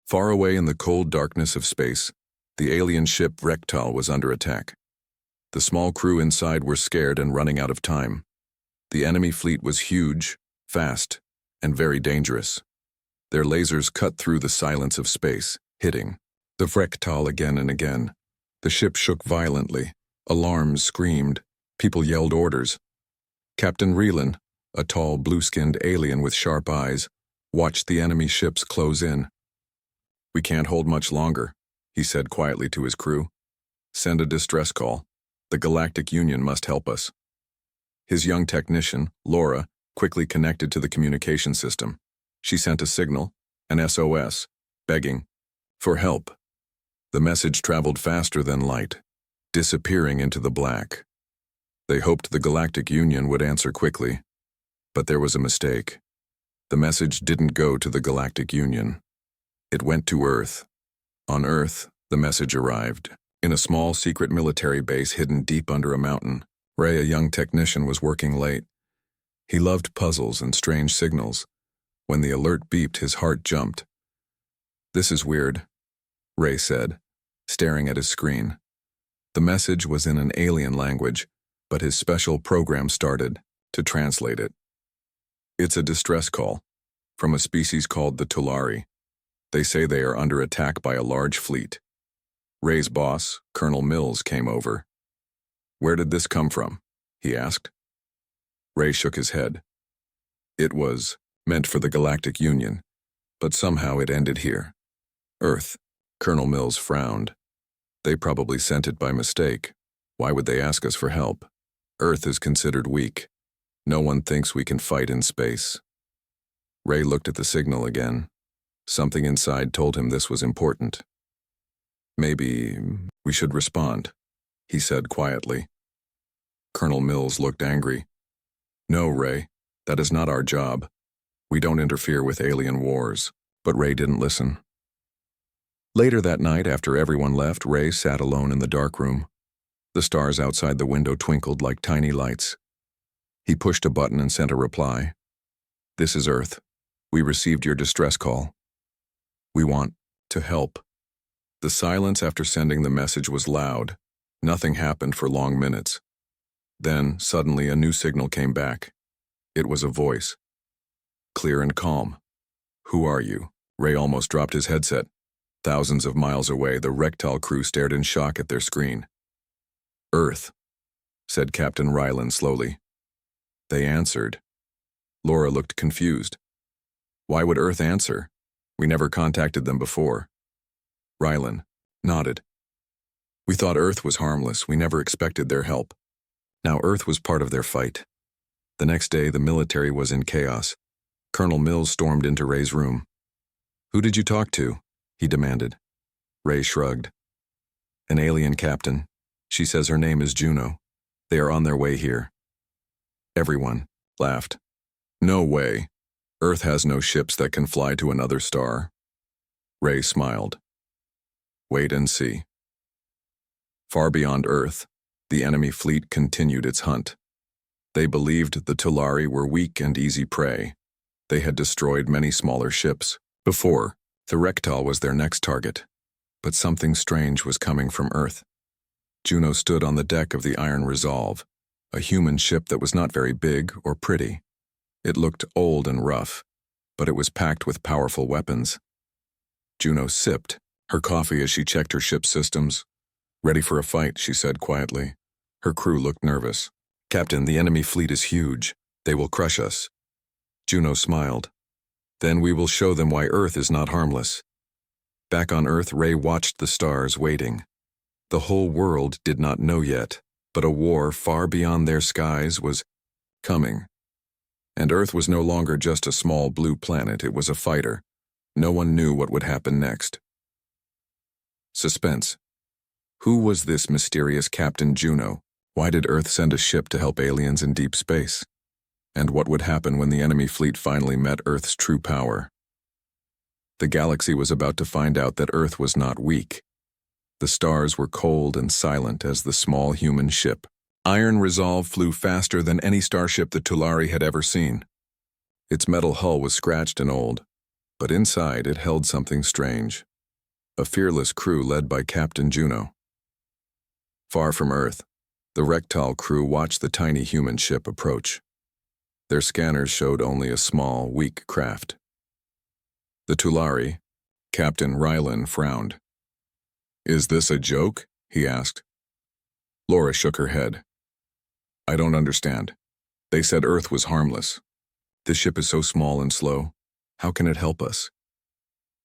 Far away in the cold darkness of space, the alien ship Rectal was under attack. The small crew inside were scared and running out of time. The enemy fleet was huge, fast, and very dangerous. Their lasers cut through the silence of space, hitting the Rectal again and again. The ship shook violently. Alarms screamed. People yelled orders. Captain Reelan, a tall, blue-skinned alien with sharp eyes, watched the enemy ships close in. "We can't hold much longer," he said quietly to his crew. "Send a distress call. The Galactic Union must help us." His young technician, Laura, quickly connected to the communication system. She sent a signal, an SOS, begging for help. The message traveled faster than light, disappearing into the black. They hoped the Galactic Union would answer quickly, but there was a mistake. The message didn't go to the Galactic Union. It went to Earth. On Earth, the message arrived. In a small secret military base hidden deep under a mountain, Ray, a young technician, was working late. He loved puzzles and strange signals. When the alert beeped, his heart jumped. "This is weird," Ray said, staring at his screen. The message was in an alien language, but his special program started to translate it. "It's a distress call from a species called the Tulari. They say they are under attack by a large fleet." Ray's boss, Colonel Mills, came over. "Where did this come from?" he asked. Ray shook his head. "It was meant for the Galactic Union, but somehow it ended here." "Earth," Colonel Mills frowned. "They probably sent it by mistake. Why would they ask us for help? Earth is considered weak. No one thinks we can fight in space." Ray looked at the signal again. Something inside told him this was important. "Maybe we should respond," he said quietly. Colonel Mills looked angry. "No, Ray, that is not our job. We don't interfere with alien wars." But Ray didn't listen. Later that night, after everyone left, Ray sat alone in the dark room. The stars outside the window twinkled like tiny lights. He pushed a button and sent a reply. "This is Earth. We received your distress call. We want to help." The silence after sending the message was loud. Nothing happened for long minutes. Then, suddenly, a new signal came back. It was a voice. Clear and calm. "Who are you?" Ray almost dropped his headset. Thousands of miles away, the Rectal crew stared in shock at their screen. "Earth," said Captain Ryland slowly. They answered. Laura looked confused. "Why would Earth answer? We never contacted them before." Ryland nodded. "We thought Earth was harmless. We never expected their help. Now Earth was part of their fight." The next day, the military was in chaos. Colonel Mills stormed into Ray's room. "Who did you talk to?" he demanded. Ray shrugged. "An alien captain. She says her name is Juno. They are on their way here." Everyone laughed. "No way. Earth has no ships that can fly to another star." Ray smiled. "Wait and see." Far beyond Earth, the enemy fleet continued its hunt. They believed the Tulari were weak and easy prey. They had destroyed many smaller ships before. The Rectal was their next target. But something strange was coming from Earth. Juno stood on the deck of the Iron Resolve, a human ship that was not very big or pretty. It looked old and rough, but it was packed with powerful weapons. Juno sipped her coffee as she checked her ship's systems. "Ready for a fight," she said quietly. Her crew looked nervous. "Captain, the enemy fleet is huge. They will crush us." Juno smiled. "Then we will show them why Earth is not harmless." Back on Earth, Ray watched the stars, waiting. The whole world did not know yet, but a war far beyond their skies was coming. And Earth was no longer just a small blue planet, it was a fighter. No one knew what would happen next. Suspense. Who was this mysterious Captain Juno? Why did Earth send a ship to help aliens in deep space? And what would happen when the enemy fleet finally met Earth's true power? The galaxy was about to find out that Earth was not weak. The stars were cold and silent as the small human ship. Iron Resolve flew faster than any starship the Tulari had ever seen. Its metal hull was scratched and old. But inside it held something strange. A fearless crew led by Captain Juno. Far from Earth, the Rectal crew watched the tiny human ship approach. Their scanners showed only a small, weak craft. The Tulari, Captain Rylan, frowned. "Is this a joke?" he asked. Laura shook her head. "I don't understand. They said Earth was harmless. This ship is so small and slow. How can it help us?"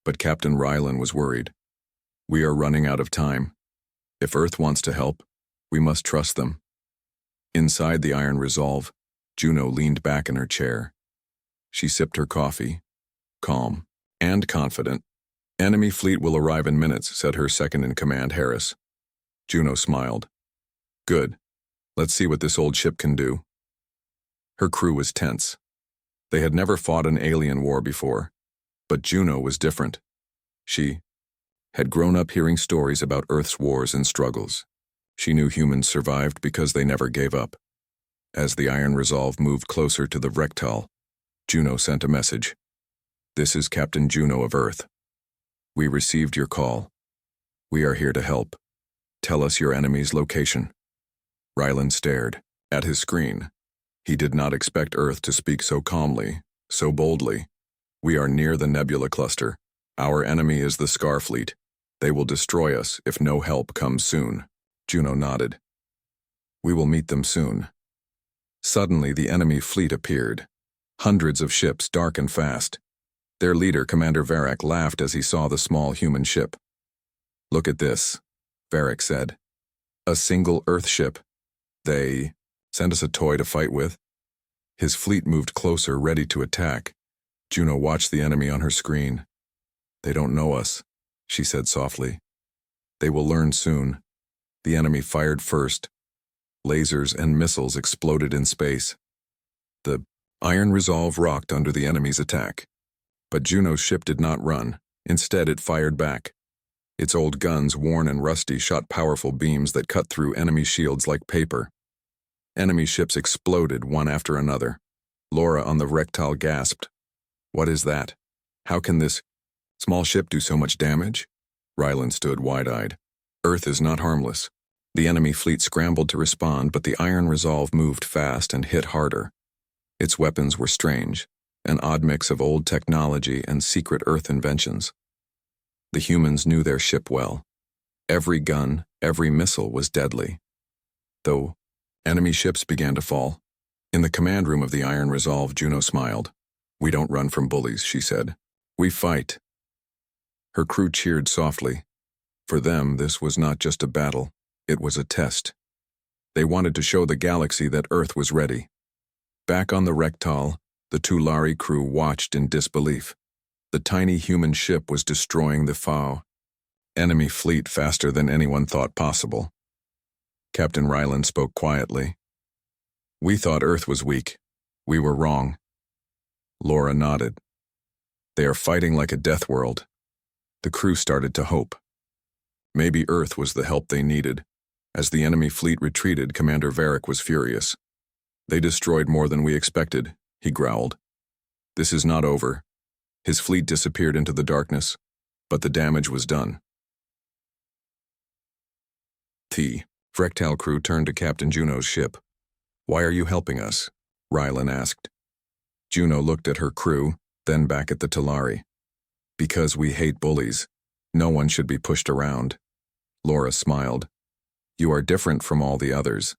But Captain Rylan was worried. "We are running out of time. If Earth wants to help, we must trust them." Inside the Iron Resolve, Juno leaned back in her chair. She sipped her coffee, calm and confident. "Enemy fleet will arrive in minutes," said her second-in-command, Harris. Juno smiled. "Good. Let's see what this old ship can do." Her crew was tense. They had never fought an alien war before, but Juno was different. She had grown up hearing stories about Earth's wars and struggles. She knew humans survived because they never gave up. As the Iron Resolve moved closer to the Rectal, Juno sent a message. "This is Captain Juno of Earth. We received your call. We are here to help. Tell us your enemy's location." Rylan stared at his screen. He did not expect Earth to speak so calmly, so boldly. "We are near the Nebula Cluster. Our enemy is the Scar Fleet. They will destroy us if no help comes soon." Juno nodded. "We will meet them soon." Suddenly, the enemy fleet appeared. Hundreds of ships, dark and fast. Their leader, Commander Varric, laughed as he saw the small human ship. "Look at this," Varric said. "A single Earth ship. They sent us a toy to fight with." His fleet moved closer, ready to attack. Juno watched the enemy on her screen. "They don't know us," she said softly. "They will learn soon." The enemy fired first. Lasers and missiles exploded in space. The Iron Resolve rocked under the enemy's attack. But Juno's ship did not run. Instead, it fired back. Its old guns, worn and rusty, shot powerful beams that cut through enemy shields like paper. Enemy ships exploded one after another. Laura on the Rectal gasped. "What is that? How can this small ship do so much damage?" Rylan stood wide-eyed. "Earth is not harmless." The enemy fleet scrambled to respond, but the Iron Resolve moved fast and hit harder. Its weapons were strange, an odd mix of old technology and secret Earth inventions. The humans knew their ship well. Every gun, every missile was deadly. Though enemy ships began to fall. In the command room of the Iron Resolve, Juno smiled. "We don't run from bullies," she said. "We fight." Her crew cheered softly. For them, this was not just a battle. It was a test. They wanted to show the galaxy that Earth was ready. Back on the Rectal, the Tulari crew watched in disbelief. The tiny human ship was destroying the FAO. Enemy fleet faster than anyone thought possible. Captain Rylan spoke quietly. "We thought Earth was weak. We were wrong." Laura nodded. "They are fighting like a death world." The crew started to hope. Maybe Earth was the help they needed. As the enemy fleet retreated, Commander Varric was furious. "They destroyed more than we expected," he growled. "This is not over." His fleet disappeared into the darkness, but the damage was done. The Rectal crew turned to Captain Juno's ship. "Why are you helping us?" Rylan asked. Juno looked at her crew, then back at the Tulari. "Because we hate bullies. No one should be pushed around." Laura smiled. "You are different from all the others."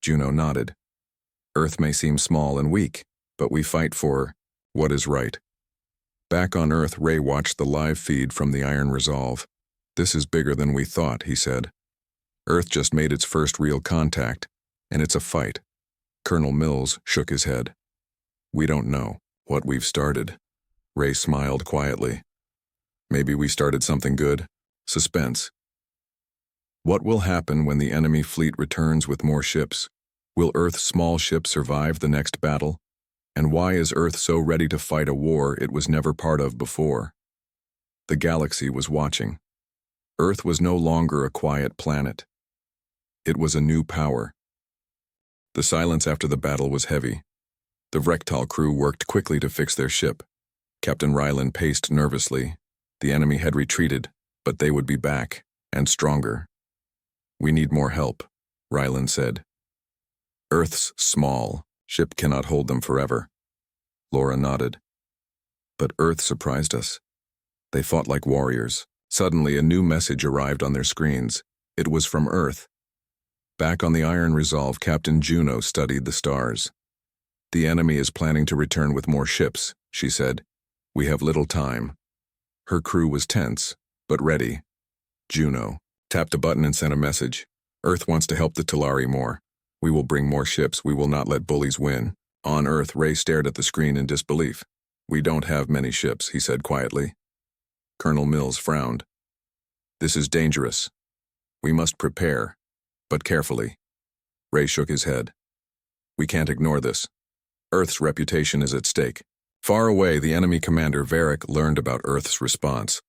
Juno nodded. "Earth may seem small and weak, but we fight for what is right." Back on Earth, Ray watched the live feed from the Iron Resolve. "This is bigger than we thought," he said. "Earth just made its first real contact, and it's a fight." Colonel Mills shook his head. "We don't know what we've started." Ray smiled quietly. "Maybe we started something good. Suspense." What will happen when the enemy fleet returns with more ships? Will Earth's small ship survive the next battle? And why is Earth so ready to fight a war it was never part of before? The galaxy was watching. Earth was no longer a quiet planet. It was a new power. The silence after the battle was heavy. The Rectal crew worked quickly to fix their ship. Captain Rylan paced nervously. The enemy had retreated, but they would be back, and stronger. "We need more help," Rylan said. "Earth's small. Ship cannot hold them forever." Laura nodded. "But Earth surprised us. They fought like warriors." Suddenly, a new message arrived on their screens. It was from Earth. Back on the Iron Resolve, Captain Juno studied the stars. "The enemy is planning to return with more ships," she said. "We have little time." Her crew was tense, but ready. Juno tapped a button and sent a message. "Earth wants to help the Talari more. We will bring more ships. We will not let bullies win." On Earth, Ray stared at the screen in disbelief. "We don't have many ships," he said quietly. Colonel Mills frowned. "This is dangerous. We must prepare, but carefully." Ray shook his head. "We can't ignore this. Earth's reputation is at stake." Far away, the enemy commander Varric learned about Earth's response.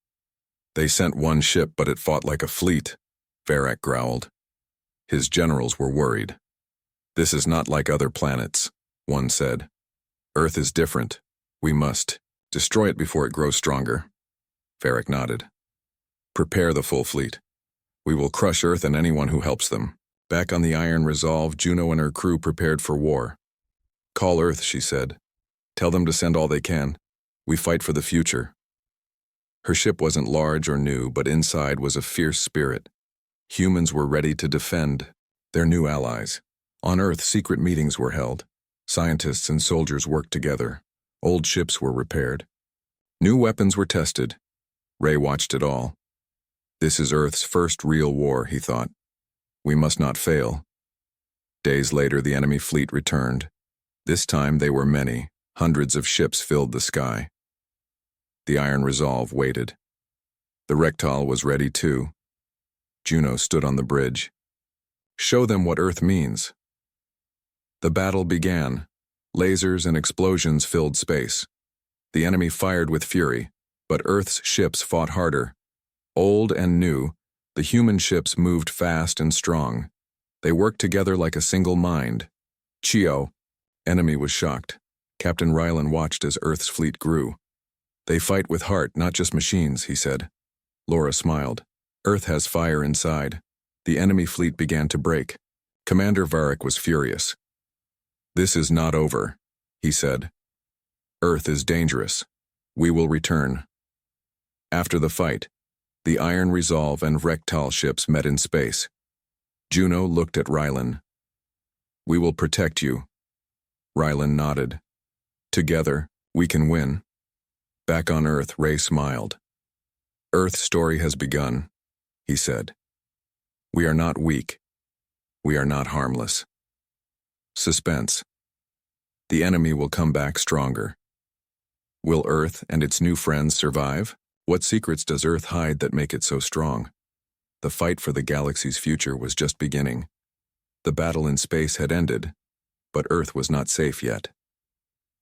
"They sent one ship, but it fought like a fleet," Varric growled. His generals were worried. "This is not like other planets," one said. "Earth is different. We must destroy it before it grows stronger." Varric nodded. "Prepare the full fleet. We will crush Earth and anyone who helps them." Back on the Iron Resolve, Juno and her crew prepared for war. "Call Earth," she said. "Tell them to send all they can. We fight for the future." Her ship wasn't large or new, but inside was a fierce spirit. Humans were ready to defend their new allies. On Earth, secret meetings were held. Scientists and soldiers worked together. Old ships were repaired. New weapons were tested. Ray watched it all. "This is Earth's first real war," he thought. "We must not fail." Days later, the enemy fleet returned. This time they were many. Hundreds of ships filled the sky. The Iron Resolve waited. The Rectal was ready too. Juno stood on the bridge. "Show them what Earth means." The battle began. Lasers and explosions filled space. The enemy fired with fury, but Earth's ships fought harder. Old and new, the human ships moved fast and strong. They worked together like a single mind. "Chio." Enemy was shocked. Captain Rylan watched as Earth's fleet grew. "They fight with heart, not just machines," he said. Laura smiled. "Earth has fire inside." The enemy fleet began to break. Commander Varric was furious. "This is not over," he said. "Earth is dangerous. We will return." After the fight, the Iron Resolve and Rectal ships met in space. Juno looked at Rylan. "We will protect you." Rylan nodded. "Together, we can win." Back on Earth, Ray smiled. "Earth's story has begun," he said. "We are not weak. We are not harmless." Suspense. The enemy will come back stronger. Will Earth and its new friends survive? What secrets does Earth hide that make it so strong? The fight for the galaxy's future was just beginning. The battle in space had ended, but Earth was not safe yet.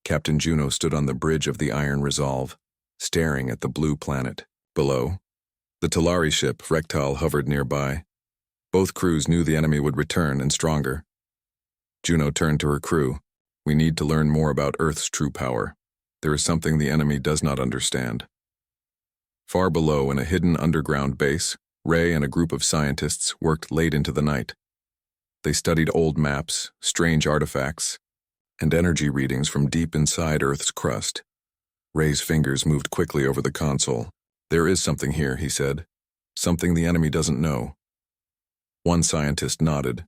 Captain Juno stood on the bridge of the Iron Resolve, staring at the blue planet. Below, the Talari ship, Rectal, hovered nearby. Both crews knew the enemy would return and stronger. Juno turned to her crew. "We need to learn more about Earth's true power. There is something the enemy does not understand." Far below, in a hidden underground base, Ray and a group of scientists worked late into the night. They studied old maps, strange artifacts, and energy readings from deep inside Earth's crust. Ray's fingers moved quickly over the console. "There is something here," he said. "Something the enemy doesn't know." One scientist nodded.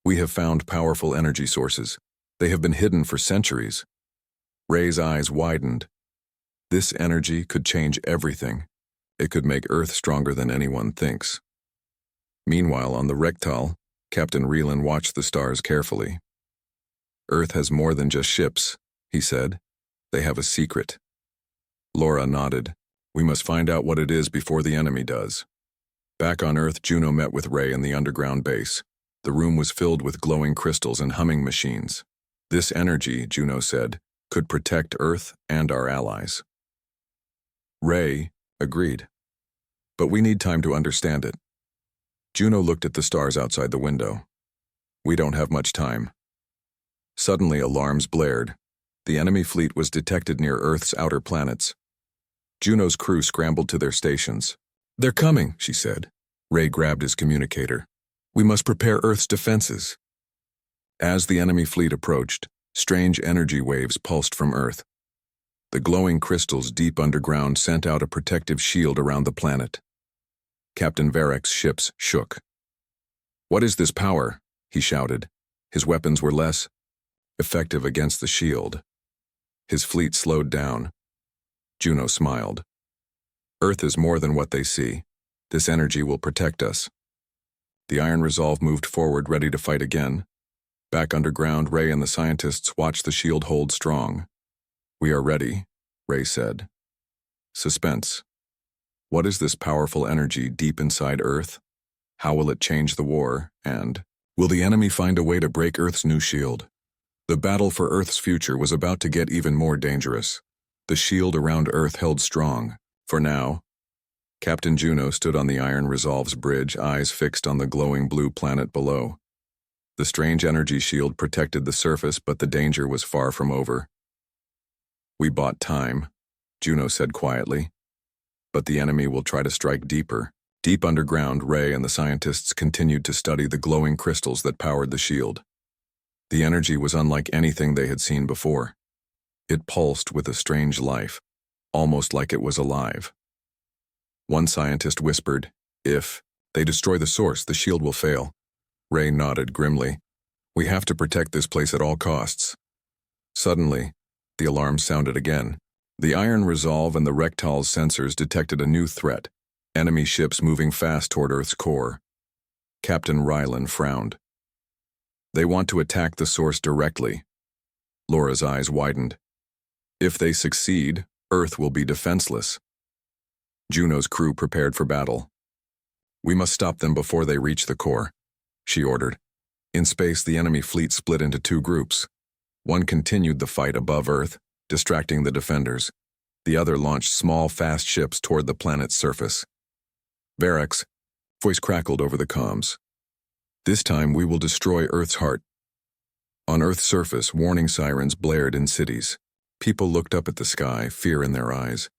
"We have found powerful energy sources. They have been hidden for centuries." Ray's eyes widened. This energy could change everything. It could make Earth stronger than anyone thinks. Meanwhile, on the Rectal, Captain Rylan watched the stars carefully. "Earth has more than just ships," he said. "They have a secret." Laura nodded. "We must find out what it is before the enemy does." Back on Earth, Juno met with Ray in the underground base. The room was filled with glowing crystals and humming machines. "This energy," Juno said, "could protect Earth and our allies." Ray agreed. "But we need time to understand it." Juno looked at the stars outside the window. "We don't have much time." Suddenly, alarms blared. The enemy fleet was detected near Earth's outer planets. Juno's crew scrambled to their stations. "They're coming," she said. Ray grabbed his communicator. "We must prepare Earth's defenses." As the enemy fleet approached, strange energy waves pulsed from Earth. The glowing crystals deep underground sent out a protective shield around the planet. Captain Varek's ships shook. "What is this power?" he shouted. His weapons were less effective against the shield. His fleet slowed down. Juno smiled. "Earth is more than what they see. This energy will protect us." The Iron Resolve moved forward, ready to fight again. Back underground, Ray and the scientists watched the shield hold strong. "We are ready," Ray said. Suspense. What is this powerful energy deep inside Earth? How will it change the war? And will the enemy find a way to break Earth's new shield? The battle for Earth's future was about to get even more dangerous. The shield around Earth held strong. For now. Captain Juno stood on the Iron Resolve's bridge, eyes fixed on the glowing blue planet below. The strange energy shield protected the surface, but the danger was far from over. "We bought time," Juno said quietly. "But the enemy will try to strike deeper." Deep underground, Ray and the scientists continued to study the glowing crystals that powered the shield. The energy was unlike anything they had seen before. It pulsed with a strange life, almost like it was alive. One scientist whispered, "If they destroy the source, the shield will fail." Ray nodded grimly. "We have to protect this place at all costs." Suddenly, the alarm sounded again. The Iron Resolve and the Rectal's sensors detected a new threat, enemy ships moving fast toward Earth's core. Captain Rylan frowned. "They want to attack the source directly." Laura's eyes widened. "If they succeed, Earth will be defenseless." Juno's crew prepared for battle. "We must stop them before they reach the core," she ordered. In space, the enemy fleet split into two groups. One continued the fight above Earth, distracting the defenders. The other launched small, fast ships toward the planet's surface. Varek's voice crackled over the comms. "This time we will destroy Earth's heart." On Earth's surface, warning sirens blared in cities. People looked up at the sky, fear in their eyes.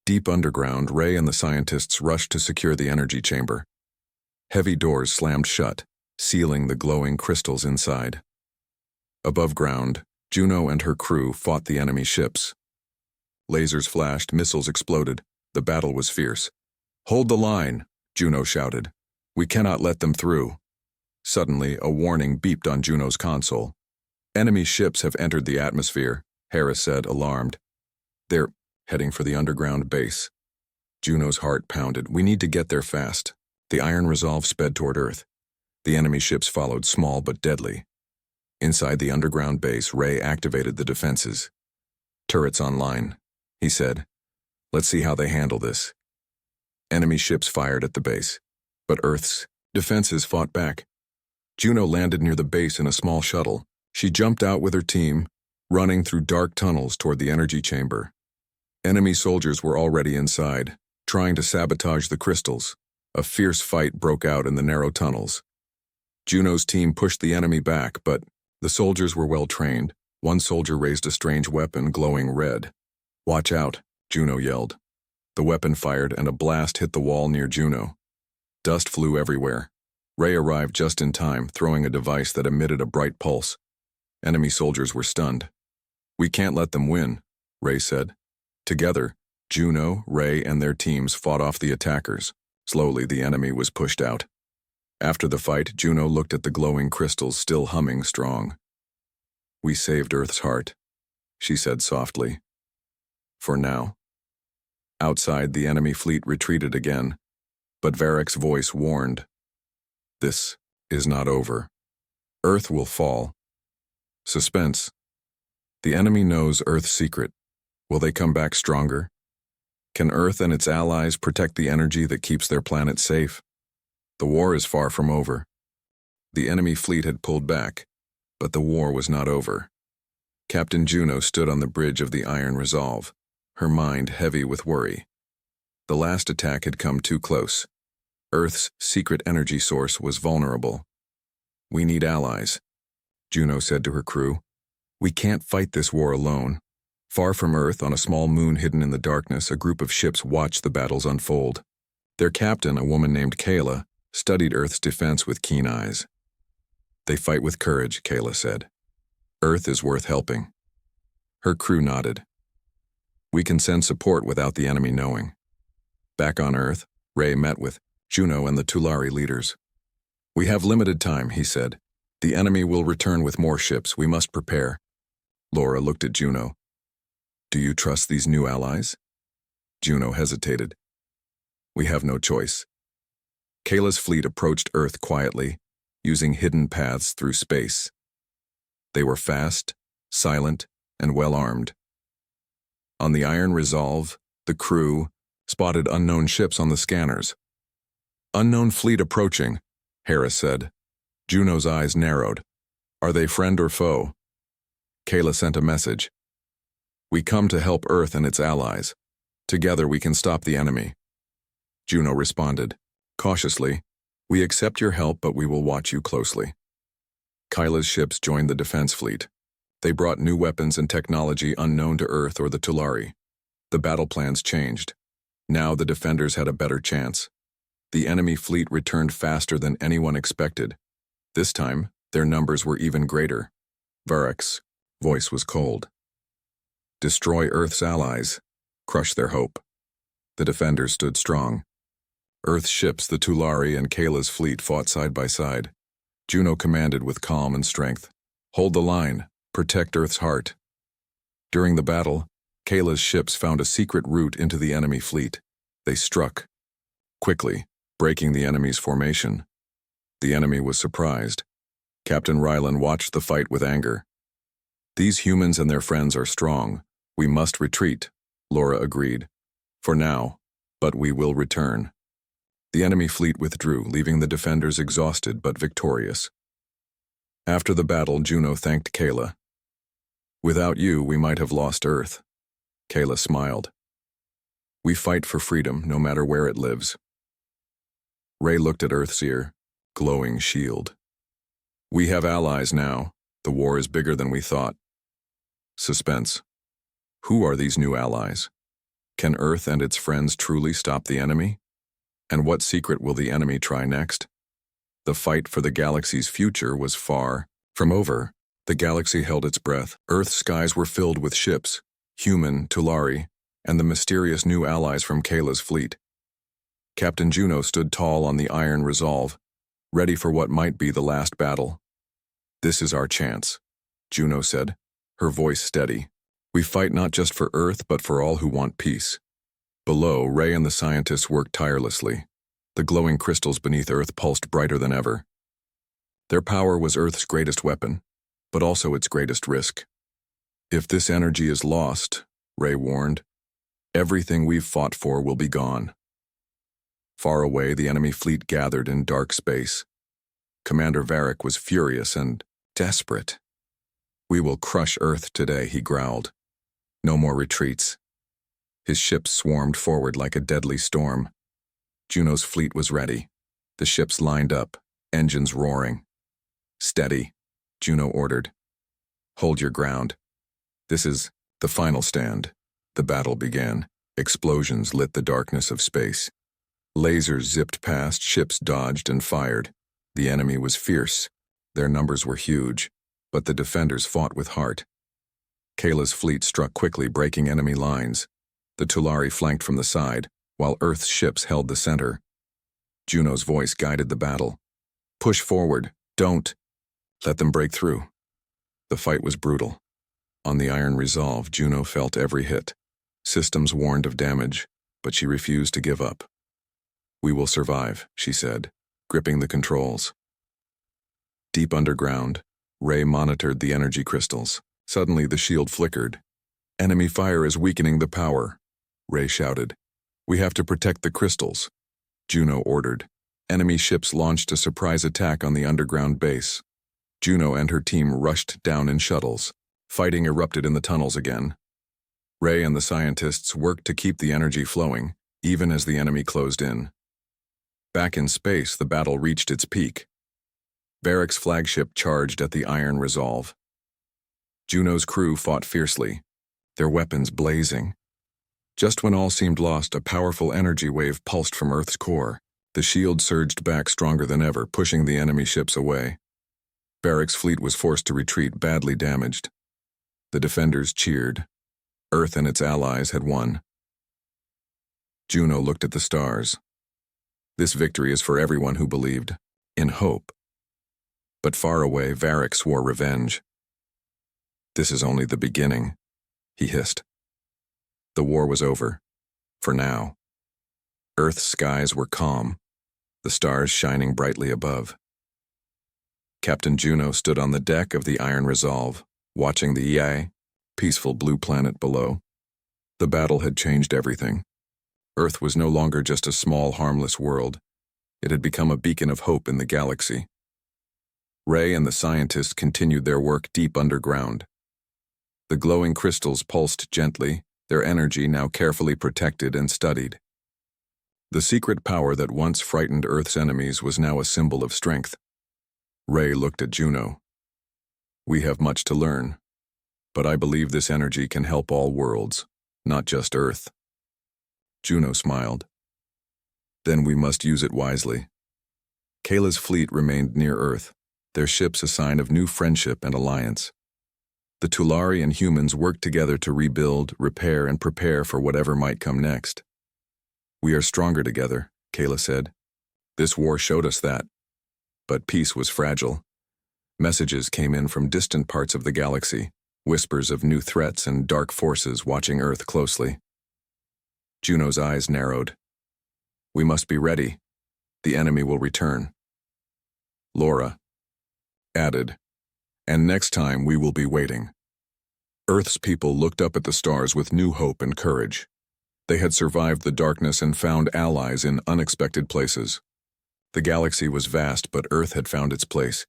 Deep underground, Ray and the scientists rushed to secure the energy chamber. Heavy doors slammed shut, sealing the glowing crystals inside. Above ground, Juno and her crew fought the enemy ships. Lasers flashed, missiles exploded. The battle was fierce. "Hold the line," Juno shouted. "We cannot let them through." Suddenly, a warning beeped on Juno's console. "Enemy ships have entered the atmosphere," Harris said, alarmed. "They're heading for the underground base." Juno's heart pounded. "We need to get there fast." The Iron Resolve sped toward Earth. The enemy ships followed, small but deadly. Inside the underground base, Ray activated the defenses. "Turrets online," he said. "Let's see how they handle this." Enemy ships fired at the base, but Earth's defenses fought back. Juno landed near the base in a small shuttle. She jumped out with her team, running through dark tunnels toward the energy chamber. Enemy soldiers were already inside, trying to sabotage the crystals. A fierce fight broke out in the narrow tunnels. Juno's team pushed the enemy back, but the soldiers were well trained. One soldier raised a strange weapon, glowing red. "Watch out," Juno yelled. The weapon fired and a blast hit the wall near Juno. Dust flew everywhere. Ray arrived just in time, throwing a device that emitted a bright pulse. Enemy soldiers were stunned. "We can't let them win," Ray said. Together, Juno, Ray, and their teams fought off the attackers. Slowly, the enemy was pushed out. After the fight, Juno looked at the glowing crystals still humming strong. "We saved Earth's heart," she said softly. "For now." Outside, the enemy fleet retreated again, but Varek's voice warned. "This is not over. Earth will fall." Suspense. The enemy knows Earth's secret. Will they come back stronger? Can Earth and its allies protect the energy that keeps their planet safe? The war is far from over. The enemy fleet had pulled back, but the war was not over. Captain Juno stood on the bridge of the Iron Resolve, her mind heavy with worry. The last attack had come too close. Earth's secret energy source was vulnerable. "We need allies," Juno said to her crew. We can't fight this war alone. Far from Earth, on a small moon hidden in the darkness, a group of ships watched the battles unfold. Their captain, a woman named Kayla, studied Earth's defense with keen eyes. "They fight with courage," Kayla said. "Earth is worth helping." Her crew nodded. "We can send support without the enemy knowing." Back on Earth, Ray met with Juno and the Tulari leaders. "We have limited time," he said. "The enemy will return with more ships. We must prepare." Laura looked at Juno. "Do you trust these new allies?" Juno hesitated. "We have no choice." Kayla's fleet approached Earth quietly, using hidden paths through space. They were fast, silent, and well-armed. On the Iron Resolve, the crew spotted unknown ships on the scanners. "Unknown fleet approaching," Harris said. Juno's eyes narrowed. "Are they friend or foe?" Kayla sent a message. "We come to help Earth and its allies. Together we can stop the enemy." Juno responded, cautiously, "We accept your help, but we will watch you closely." Kayla's ships joined the defense fleet. They brought new weapons and technology unknown to Earth or the Tulari. The battle plans changed. Now the defenders had a better chance. The enemy fleet returned faster than anyone expected. This time, their numbers were even greater. Varek's voice was cold. "Destroy Earth's allies. Crush their hope." The defenders stood strong. Earth's ships, the Tulari and Kayla's fleet, fought side by side. Juno commanded with calm and strength. "Hold the line. Protect Earth's heart." During the battle, Kayla's ships found a secret route into the enemy fleet. They struck quickly, breaking the enemy's formation. The enemy was surprised. Captain Rylan watched the fight with anger. "These humans and their friends are strong. We must retreat," Laura agreed. "For now, but we will return." The enemy fleet withdrew, leaving the defenders exhausted but victorious. After the battle, Juno thanked Kayla. "Without you, we might have lost Earth." Kayla smiled. "We fight for freedom, no matter where it lives." Ray looked at Earthseer, glowing shield. "We have allies now. The war is bigger than we thought." Suspense. Who are these new allies? Can Earth and its friends truly stop the enemy? And what secret will the enemy try next? The fight for the galaxy's future was far from over. The galaxy held its breath. Earth's skies were filled with ships, human, Tulari, and the mysterious new allies from Kayla's fleet. Captain Juno stood tall on the Iron Resolve, ready for what might be the last battle. "This is our chance," Juno said, her voice steady. "We fight not just for Earth, but for all who want peace." Below, Ray and the scientists worked tirelessly. The glowing crystals beneath Earth pulsed brighter than ever. Their power was Earth's greatest weapon, but also its greatest risk. "If this energy is lost," Ray warned, "everything we've fought for will be gone." Far away, the enemy fleet gathered in dark space. Commander Varek was furious and desperate. "We will crush Earth today," he growled. "No more retreats." His ships swarmed forward like a deadly storm. Juno's fleet was ready. The ships lined up, engines roaring. "Steady," Juno ordered. "Hold your ground. This is the final stand." The battle began. Explosions lit the darkness of space. Lasers zipped past, ships dodged and fired. The enemy was fierce. Their numbers were huge, but the defenders fought with heart. Kayla's fleet struck quickly, breaking enemy lines. The Tulari flanked from the side, while Earth's ships held the center. Juno's voice guided the battle. "Push forward. Don't let them break through." The fight was brutal. On the Iron Resolve, Juno felt every hit. Systems warned of damage, but she refused to give up. "We will survive," she said, gripping the controls. Deep underground, Ray monitored the energy crystals. Suddenly the shield flickered. "Enemy fire is weakening the power," Ray shouted. "We have to protect the crystals," Juno ordered. Enemy ships launched a surprise attack on the underground base. Juno and her team rushed down in shuttles. Fighting erupted in the tunnels again. Ray and the scientists worked to keep the energy flowing, even as the enemy closed in. Back in space, the battle reached its peak. Varek's flagship charged at the Iron Resolve. Juno's crew fought fiercely, their weapons blazing. Just when all seemed lost, a powerful energy wave pulsed from Earth's core. The shield surged back stronger than ever, pushing the enemy ships away. Varric's fleet was forced to retreat, badly damaged. The defenders cheered. Earth and its allies had won. Juno looked at the stars. This victory is for everyone who believed in hope. But far away, Varric swore revenge. This is only the beginning, he hissed. The war was over, for now. Earth's skies were calm, the stars shining brightly above. Captain Juno stood on the deck of the Iron Resolve, watching the peaceful blue planet below. The battle had changed everything. Earth was no longer just a small, harmless world. It had become a beacon of hope in the galaxy. Ray and the scientists continued their work deep underground. The glowing crystals pulsed gently, their energy now carefully protected and studied. The secret power that once frightened Earth's enemies was now a symbol of strength. Ray looked at Juno. We have much to learn, but I believe this energy can help all worlds, not just Earth. Juno smiled. Then we must use it wisely. Kayla's fleet remained near Earth, their ships a sign of new friendship and alliance. The Tulari and humans worked together to rebuild, repair, and prepare for whatever might come next. We are stronger together, Kayla said. This war showed us that. But peace was fragile. Messages came in from distant parts of the galaxy, whispers of new threats and dark forces watching Earth closely. Juno's eyes narrowed. We must be ready. The enemy will return. Laura added, and next time we will be waiting. Earth's people looked up at the stars with new hope and courage. They had survived the darkness and found allies in unexpected places. The galaxy was vast, but Earth had found its place.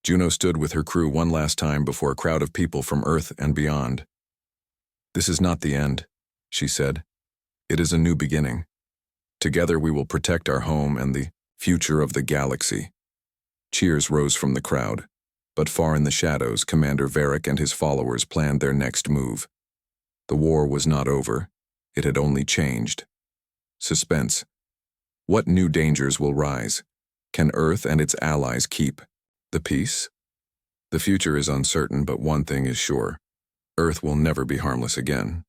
Juno stood with her crew one last time before a crowd of people from Earth and beyond. This is not the end, she said. It is a new beginning. Together we will protect our home and the future of the galaxy. Cheers rose from the crowd, but far in the shadows, Commander Varric and his followers planned their next move. The war was not over. It had only changed. Suspense. What new dangers will rise? Can Earth and its allies keep the peace? The future is uncertain, but one thing is sure. Earth will never be harmless again.